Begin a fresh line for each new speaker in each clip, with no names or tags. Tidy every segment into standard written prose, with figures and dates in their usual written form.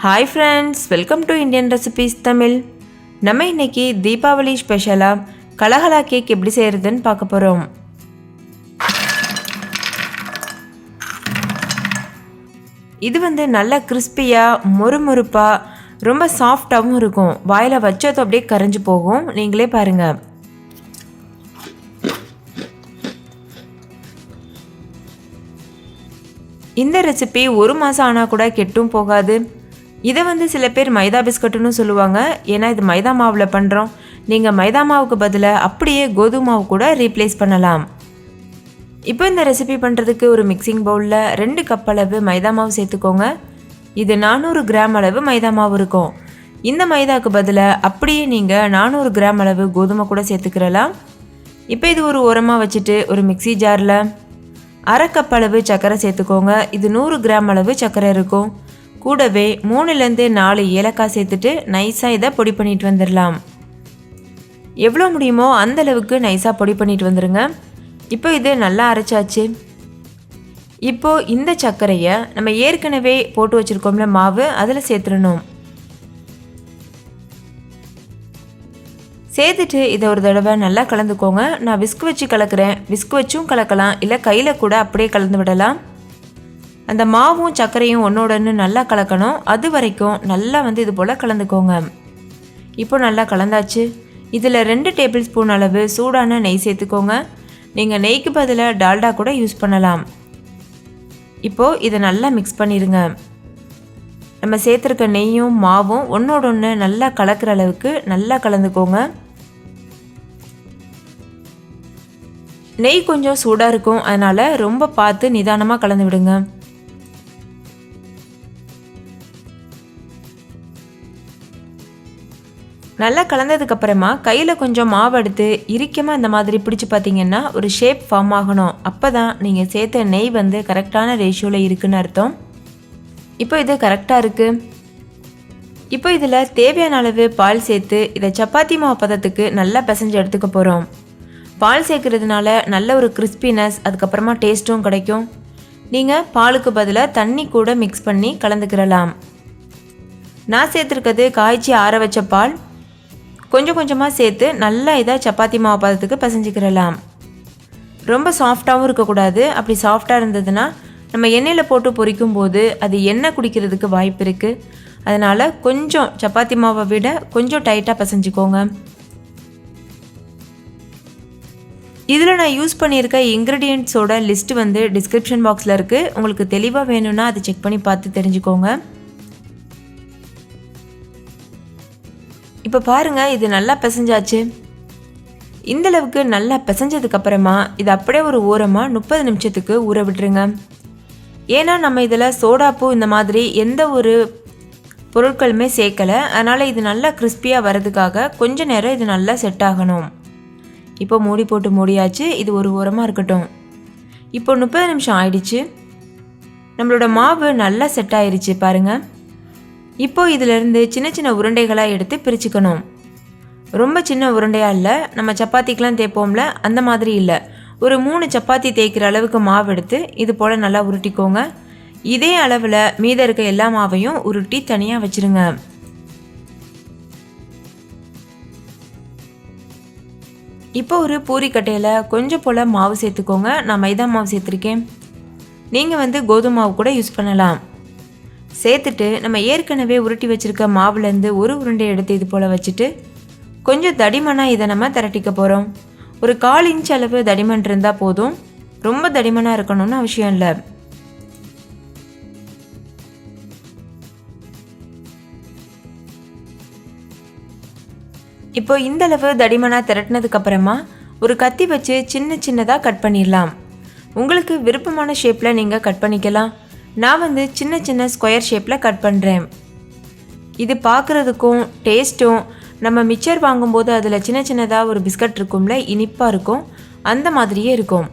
Hi friends, welcome to Indian Recipes Tamil. நம்ம இன்னைக்கு தீபாவளி ஸ்பெஷலா கலகலா கேக் எப்படி செய்யறதுன்னு பார்க்க போறோம். இது நல்ல கிறிஸ்பியா, மொறுமொறுப்பா, ரொம்ப சாஃப்டாவும் இருக்கும். வாயில வச்சது அப்படியே கரைஞ்சு போகும். நீங்களே பாருங்க. இந்த ரெசிபி ஒரு மாசம் ஆனா கூட கெட்டும் போகாது. இதை சில பேர் மைதா பிஸ்கட்டுன்னு சொல்லுவாங்க. ஏன்னா இது மைதா மாவில் பண்ணுறோம். நீங்கள் மைதா மாவுக்கு பதிலாக அப்படியே கோதுமை மாவு கூட ரீப்ளேஸ் பண்ணலாம். இப்போ இந்த ரெசிபி பண்ணுறதுக்கு ஒரு மிக்சிங் பவுலில் 2 கப் அளவு மைதா மாவு சேர்த்துக்கோங்க. இது 400 கிராம் அளவு மைதா மாவு இருக்கும். இந்த மைதாவுக்கு பதிலாக அப்படியே நீங்கள் 400 கிராம் அளவு கோதுமை கூட சேர்த்துக்கிறலாம். இப்போ இது ஒரு ஓரமாக வச்சுட்டு ஒரு மிக்சி ஜாரில் 1/2 கப் அளவு சர்க்கரை சேர்த்துக்கோங்க. இது 100 கிராம் அளவு சர்க்கரை இருக்கும். கூடவே 3லேருந்து 4 ஏலக்காய் சேர்த்துட்டு நைஸாக இதை பொடி பண்ணிட்டு வந்துடலாம். எவ்வளோ முடியுமோ அந்த அளவுக்கு நைஸாக பொடி பண்ணிட்டு வந்துடுங்க. இப்போ இது நல்லா அரைச்சாச்சு. இப்போது இந்த சர்க்கரையை நம்ம ஏற்கனவே போட்டு வச்சுருக்கோம்ல மாவு, அதில் சேர்த்துடணும். சேர்த்துட்டு இதை ஒரு தடவை நல்லா கலந்துக்கோங்க. நான் விஸ்க் வச்சு கலக்கிறேன். விஸ்க் வச்சும் கலக்கலாம், இல்லை கையில் கூட அப்படியே கலந்து விடலாம். அந்த மாவும் சர்க்கரையும் ஒன்றோடன்னு நல்லா கலக்கணும். அது வரைக்கும் நல்லா இது போல் கலந்துக்கோங்க. இப்போ நல்லா கலந்தாச்சு. இதில் 2 டேபிள் ஸ்பூன் அளவு சூடான நெய் சேர்த்துக்கோங்க. நீங்கள் நெய்க்கு பதிலாக டால்டா கூட யூஸ் பண்ணலாம். இப்போது இதை நல்லா மிக்ஸ் பண்ணிடுங்க. நம்ம சேர்த்துருக்க நெய்யும் மாவும் ஒன்றோடொன்று நல்லா கலக்கிற அளவுக்கு நல்லா கலந்துக்கோங்க. நெய் கொஞ்சம் சூடாக இருக்கும், அதனால் ரொம்ப பார்த்து நிதானமாக கலந்து விடுங்க. நல்லா கலந்ததுக்கப்புறமா கையில் கொஞ்சம் மாவு எடுத்து இறுக்கமாக இந்த மாதிரி பிடிச்சி பார்த்தீங்கன்னா ஒரு ஷேப் ஃபார்ம் ஆகணும். அப்போ தான் நீங்கள் சேர்த்த நெய் கரெக்டான ரேஷியோவில் இருக்குன்னு அர்த்தம். இப்போ இது கரெக்டாக இருக்குது. இப்போ இதில் தேவையான அளவு பால் சேர்த்து இதை சப்பாத்தி மாவு பதத்துக்கு நல்லா பிசைஞ்சு எடுத்துக்க போகிறோம். பால் சேர்க்கறதுனால நல்ல ஒரு கிறிஸ்பினஸ், அதுக்கப்புறமா டேஸ்ட்டும் கிடைக்கும். நீங்கள் பாலுக்கு பதிலாக தண்ணி கூட மிக்ஸ் பண்ணி கலந்துக்கிறலாம். நான் சேர்த்துருக்கிறது காய்ச்சி ஆற வச்ச பால். கொஞ்சம் கொஞ்சமாக சேர்த்து நல்லா இதாக சப்பாத்தி மாவு பதத்துக்கு பிசைஞ்சிக்கிறலாம். ரொம்ப சாஃப்டாகவும் இருக்கக்கூடாது. அப்படி சாஃப்டாக இருந்ததுன்னா நம்ம எண்ணெயில் போட்டு பொரிக்கும் போது அது எண்ணெய் குடிக்கிறதுக்கு வாய்ப்பு இருக்குது. அதனால் கொஞ்சம் சப்பாத்தி மாவை விட கொஞ்சம் டைட்டாக பிசைஞ்சிக்கோங்க. இதில் நான் யூஸ் பண்ணியிருக்க இன்க்ரீடியன்ட்ஸோட லிஸ்ட்டு டிஸ்கிரிப்ஷன் பாக்ஸில் இருக்குது. உங்களுக்கு தெளிவாக வேணும்னா அதை செக் பண்ணி பார்த்து தெரிஞ்சுக்கோங்க. இப்போ பாருங்கள், இது நல்லா பிசைஞ்சாச்சு. இந்தளவுக்கு நல்லா பிசைஞ்சதுக்கப்புறமா இது அப்படியே ஒரு ஓரமாக 30 நிமிஷத்துக்கு ஊற விட்டுருங்க. ஏன்னா நம்ம இதில் சோடாப்பூ இந்த மாதிரி எந்த ஒரு பொருட்களுமே சேர்க்கலை. அதனால் இது நல்லா கிறிஸ்பியாக வர்றதுக்காக கொஞ்சம் நேரம் இது நல்லா செட் ஆகணும். இப்போ மூடி போட்டு மூடியாச்சு. இது ஒரு ஓரமாக இருக்கட்டும். இப்போ 30 நிமிஷம் ஆயிடுச்சு. நம்மளோட மாவு நல்லா செட் ஆயிடுச்சு பாருங்கள். இப்போது இதிலேருந்து சின்ன சின்ன உருண்டைகளாக எடுத்து பிரிச்சுக்கணும். ரொம்ப சின்ன உருண்டையாக இல்லை, நம்ம சப்பாத்திக்கெலாம் தேய்ப்போம்ல அந்த மாதிரி இல்லை. ஒரு 3 சப்பாத்தி தேய்க்கிற அளவுக்கு மாவு எடுத்து இது போல் நல்லா உருட்டிக்கோங்க. இதே அளவில் மீத இருக்க எல்லா மாவையும் உருட்டி தனியாக வச்சுருங்க. இப்போ ஒரு பூரிக்கட்டையில் கொஞ்சம் போல் மாவு சேர்த்துக்கோங்க. நான் மைதா மாவு சேர்த்துருக்கேன். நீங்கள் கோதுமை மாவு கூட யூஸ் பண்ணலாம். சேர்த்துட்டு நம்ம ஏற்கனவே உருட்டி வச்சுருக்க மாவுலேருந்து ஒரு உருண்டை எடுத்து இது போல் வச்சுட்டு கொஞ்சம் தடிமனாக இதை நம்ம திரட்டிக்க போகிறோம். ஒரு 1/4 இன்ச் அளவு தடிமன் இருந்தால் போதும். ரொம்ப தடிமனாக இருக்கணும்னு அவசியம் இல்லை. இப்போ இந்த அளவு தடிமனாக திரட்டினதுக்கப்புறமா ஒரு கத்தி வச்சு சின்ன சின்னதாக கட் பண்ணிடலாம். உங்களுக்கு விருப்பமான ஷேப்பில் நீங்கள் கட் பண்ணிக்கலாம். நான் சின்ன சின்ன ஸ்கொயர் ஷேப்பில் கட் பண்ணுறேன். இது பார்க்குறதுக்கும் டேஸ்ட்டும் நம்ம மிக்சர் வாங்கும்போது அதில் சின்ன சின்னதாக ஒரு பிஸ்கட் இருக்கும்ல, இனிப்பாக இருக்கும், அந்த மாதிரியே இருக்கும்.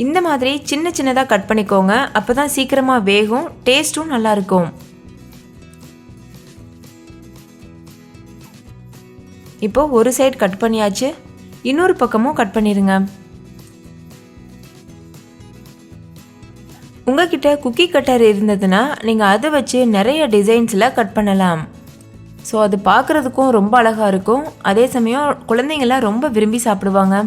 இந்த மாதிரி சின்ன சின்னதாக கட் பண்ணிக்கோங்க. அப்போ தான் சீக்கிரமாக வேகும், டேஸ்ட்டும் நல்லாயிருக்கும். இப்போது ஒரு சைடு கட் பண்ணியாச்சு. இன்னொரு பக்கமும் கட் பண்ணிடுங்க. உங்ககிட்ட குக்கி கட்டர் இருந்ததுன்னா நீங்கள் அதை வச்சு நிறைய டிசைன்ஸில் கட் பண்ணலாம். ஸோ அது பார்க்குறதுக்கும் ரொம்ப அழகாக இருக்கும். அதே சமயம் குழந்தைங்களாம் ரொம்ப விரும்பி சாப்பிடுவாங்க.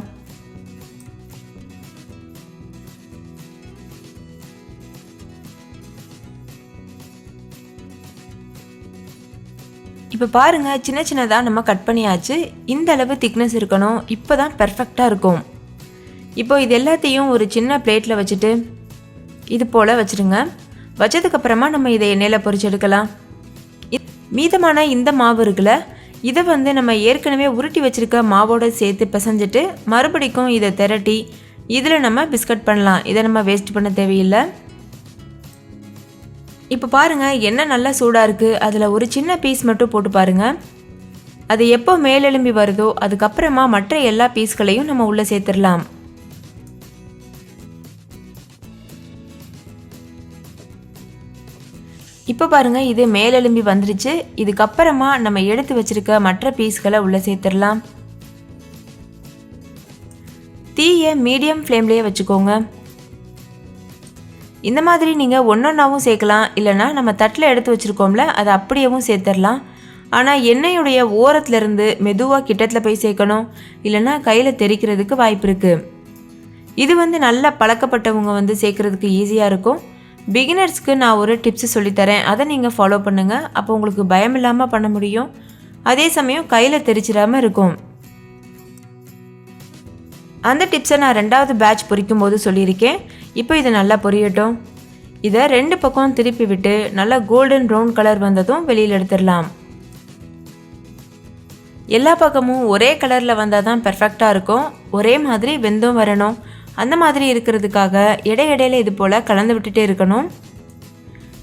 இப்போ பாருங்கள், சின்ன சின்னதாக நம்ம கட் பண்ணியாச்சு. இந்த அளவு திக்னஸ் இருக்கணும். இப்போ தான் பெர்ஃபெக்டாக இருக்கும். இப்போ இது எல்லாத்தையும் ஒரு சின்ன பிளேட்டில் வச்சுட்டு இது போல் வச்சுருங்க. வச்சதுக்கப்புறமா நம்ம இதை எண்ணெயில் பொரிச்சு எடுக்கலாம். மீதமான இந்த மாவு இருக்குல்ல, இதை வந்து நம்ம ஏற்கனவே உருட்டி வச்சுருக்க மாவோடு சேர்த்து பிசைஞ்சிட்டு மறுபடிக்கும் இதை திரட்டி இதில் நம்ம பிஸ்கட் பண்ணலாம். இதை நம்ம வேஸ்ட் பண்ண தேவையில்லை. இப்போ பாருங்கள், எண்ணெய் நல்லா சூடாக இருக்குது. அதில் ஒரு சின்ன பீஸ் மட்டும் போட்டு பாருங்கள். அது எப்போ மேலெலும்பி வருதோ அதுக்கப்புறமா மற்ற எல்லா பீஸ்களையும் நம்ம உள்ளே சேர்த்துடலாம். இப்போ பாருங்கள், இது மேலெலும்பி வந்துருச்சு. இதுக்கப்புறமா நம்ம எடுத்து வச்சுருக்க மற்ற பீஸ்களை உள்ளே சேர்த்துடலாம். தீயை மீடியம் ஃப்ளேம்லேயே வச்சுக்கோங்க. இந்த மாதிரி நீங்கள் ஒன்றொன்றாவும் சேர்க்கலாம். இல்லைனா நம்ம தட்டில் எடுத்து வச்சுருக்கோம்ல, அதை அப்படியேவும் சேர்த்துடலாம். ஆனால் எண்ணெயுடைய ஓரத்துலேருந்து மெதுவாக கிட்டத்தில் போய் சேர்க்கணும். இல்லைனா கையில் தெறிக்கிறதுக்கு வாய்ப்பு இருக்குது. இது வந்து நல்லா பழக்கப்பட்டவங்க வந்து சேர்க்குறதுக்கு ஈஸியாக இருக்கும். பிகினர்ஸ்க்கு நான் ஒரு டிப்ஸ் சொல்லித்தரேன். அதை நீங்கள் ஃபாலோ பண்ணுங்கள். அப்போ உங்களுக்கு பயம் இல்லாமல் பண்ண முடியும். அதே சமயம் கையில் தெரிச்சிடாமல் இருக்கும். அந்த டிப்ஸை நான் 2வது பேட்ச் பொரிக்கும் போது சொல்லியிருக்கேன். இப்போ இது நல்லா பொரியட்டும். இதை 2 பக்கம் திருப்பி விட்டு நல்லா கோல்டன் ப்ரௌன் கலர் வந்ததும் வெளியில் எடுத்துடலாம். எல்லா பக்கமும் ஒரே கலரில் வந்தால் தான் பெர்ஃபெக்டாக இருக்கும். ஒரே மாதிரி வெந்தும் வரணும். அந்த மாதிரி இருக்கிறதுக்காக இடையிடையில் இது போல் கலந்து விட்டுட்டே இருக்கணும்.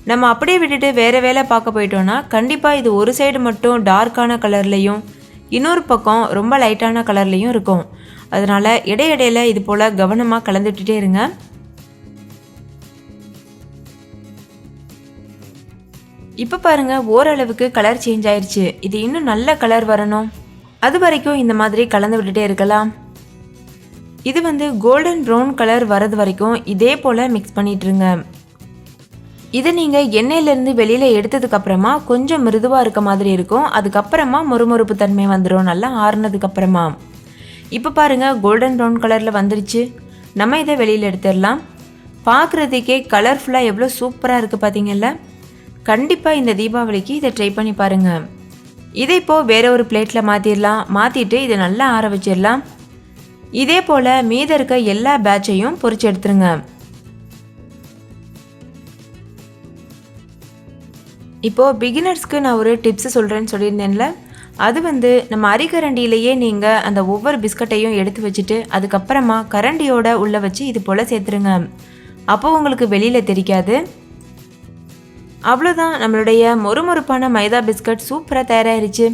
நம்ம அப்படியே விட்டுட்டு வேறு வேலை பார்க்க போயிட்டோன்னா கண்டிப்பாக இது ஒரு சைடு மட்டும் டார்க்கான கலர்லேயும் இன்னொரு பக்கம் ரொம்ப லைட்டான கலர்லேயும் இருக்கும். அதனால் இடையிடையில் இது போல் கவனமாக கலந்து விட்டுட்டே இருங்க. இப்போ பாருங்கள், ஓரளவுக்கு கலர் சேஞ்ச் ஆயிடுச்சு. இது இன்னும் நல்ல கலர் வரணும். அது வரைக்கும் இந்த மாதிரி கலந்து விட்டுட்டே இருக்கலாம். இது வந்து கோல்டன் ப்ரௌன் கலர் வரது வரைக்கும் இதே போல் மிக்ஸ் பண்ணிட்டுருங்க. இதை நீங்கள் எண்ணெயிலேருந்து வெளியில் எடுத்ததுக்கப்புறமா கொஞ்சம் மிருதுவாக இருக்க மாதிரி இருக்கும். அதுக்கப்புறமா மொறுமொறுப்பு தன்மை வந்துடும் நல்லா ஆறுனதுக்கப்புறமா. இப்போ பாருங்கள், கோல்டன் ப்ரௌன் கலரில் வந்துருச்சு. நம்ம இதை வெளியில் எடுத்துடலாம். பார்க்குறதுக்கே கலர்ஃபுல்லாக எவ்வளோ சூப்பராக இருக்குது பார்த்தீங்கல்ல. கண்டிப்பாக இந்த தீபாவளிக்கு இதை ட்ரை பண்ணி பாருங்கள். இதை இப்போது வேறு ஒரு பிளேட்டில் மாற்றிடலாம். மாற்றிட்டு இதை நல்லா ஆற வச்சிடலாம். இதே போல் மீத இருக்க எல்லா பேட்சையும் பொரிச்சு எடுத்துருங்க. இப்போது பிகினர்ஸ்க்கு நான் ஒரு டிப்ஸ் சொல்கிறேன்னு சொல்லியிருந்தேன்ல, அது வந்து நம்ம அரிக்கரண்டியிலேயே நீங்கள் அந்த ஒவ்வொரு பிஸ்கட்டையும் எடுத்து வச்சுட்டு அதுக்கப்புறமா கரண்டியோட உள்ளே வச்சு இது போல் சேர்த்துருங்க. அப்போது உங்களுக்கு வெளியில் தெரிக்காது. அவ்வளோதான், நம்மளுடைய மொறுமொறுப்பான மைதா பிஸ்கட் சூப்பராக தயாராகிருச்சு.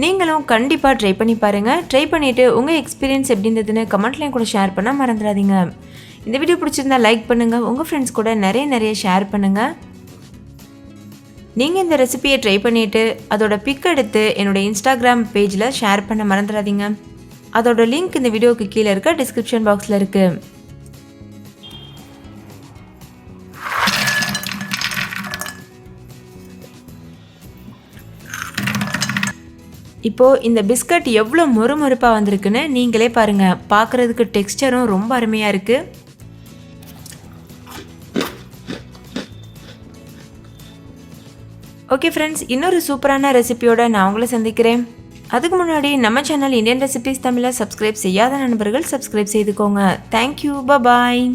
நீங்களும் கண்டிப்பாக ட்ரை பண்ணி பாருங்கள். ட்ரை பண்ணிவிட்டு உங்கள் எக்ஸ்பீரியன்ஸ் எப்படி இருந்ததுன்னு கமெண்ட்லேயும் கூட ஷேர் பண்ண மறந்துடாதீங்க. இந்த வீடியோ பிடிச்சிருந்தா லைக் பண்ணுங்கள். உங்கள் ஃப்ரெண்ட்ஸ் கூட நிறைய ஷேர் பண்ணுங்கள். நீங்கள் இந்த ரெசிபியை ட்ரை பண்ணிவிட்டு அதோட பிக் எடுத்து என்னோடய இன்ஸ்டாகிராம் பேஜில் ஷேர் பண்ண மறந்துடாதீங்க. அதோட லிங்க் இந்த வீடியோவுக்கு கீழே இருக்க டிஸ்கிரிப்ஷன் பாக்ஸில் இருக்குது. இப்போது இந்த பிஸ்கட் எவ்வளோ மொறுமொறுப்பாக வந்திருக்குன்னு நீங்களே பாருங்கள். பார்க்குறதுக்கு டெக்ஸ்டரும் ரொம்ப அருமையாக இருக்குது. ஓகே ஃப்ரெண்ட்ஸ், இன்னொரு சூப்பரான ரெசிபியோட நான் உங்களை சந்திக்கிறேன். அதுக்கு முன்னாடி நம்ம சேனல் இந்தியன் ரெசிபிஸ் தமிழை சப்ஸ்கிரைப் செய்யாத நண்பர்கள் சப்ஸ்கிரைப் செய்துக்கோங்க. தேங்க்யூ, பாய்.